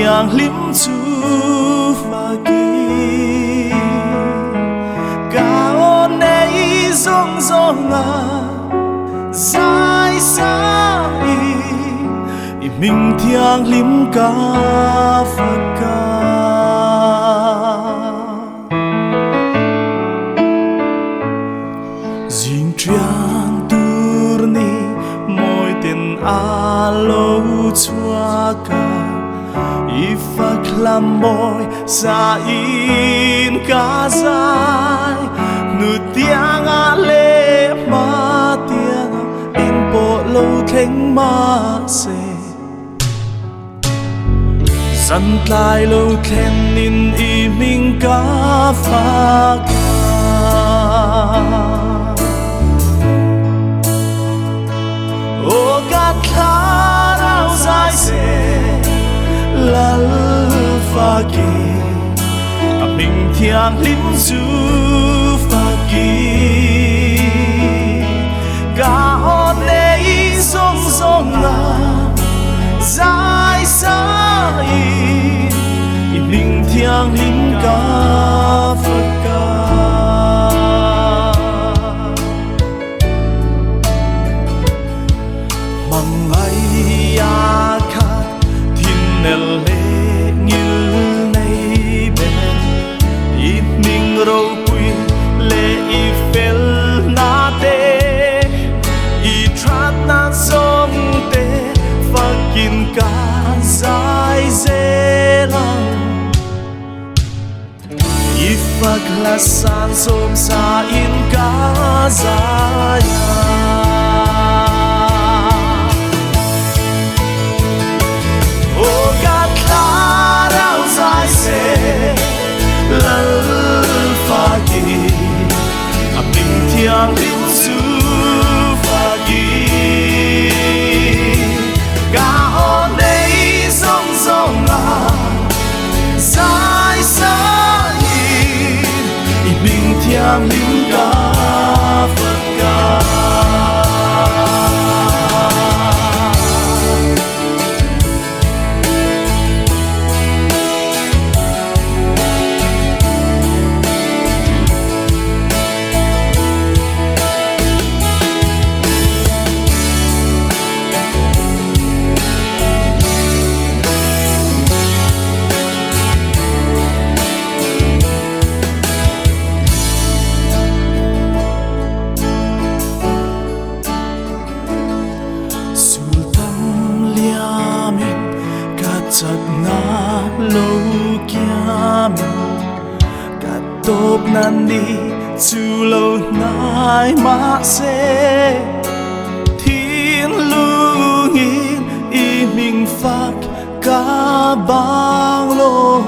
thiang lim chu và kỳ cả ôn ấy rong rong dài xa y mình thiang lim cả và cả dinh trang turni môi tên alo chua cả ifak lam môi sa in ka zai nu tiang a le ma tiang in po lo theng ma se san tlai lo thlen in i ming ka fa o gat kha rao zai se lal pha kỳ a mình thiang lim du pha kỳ cả on đây sông sông dài xa y mình thiang lim cả phật ca măng ai ya khát thiên nel râu quy lệ y phèl na tê y trát na zong tê pha kin ca dài dê lang y pha la san som sa in ca dài o gat la rao dài se pha kỳ a mình thiang lim su pha kỳ cả on đây sông sông dài xa y mình thiang lim cả phật ca chặt na lâu kia mình cả tốt nan đi chu lâu nai mà sẽ thiên lưu nghìn y mình phát cả bang lô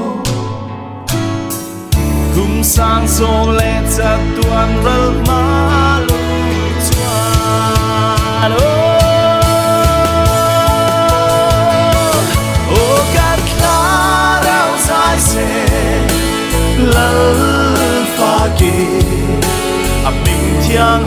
cùng sang sông lệ chặt tuan rơ ma lô lal pha kỳ a mình thiang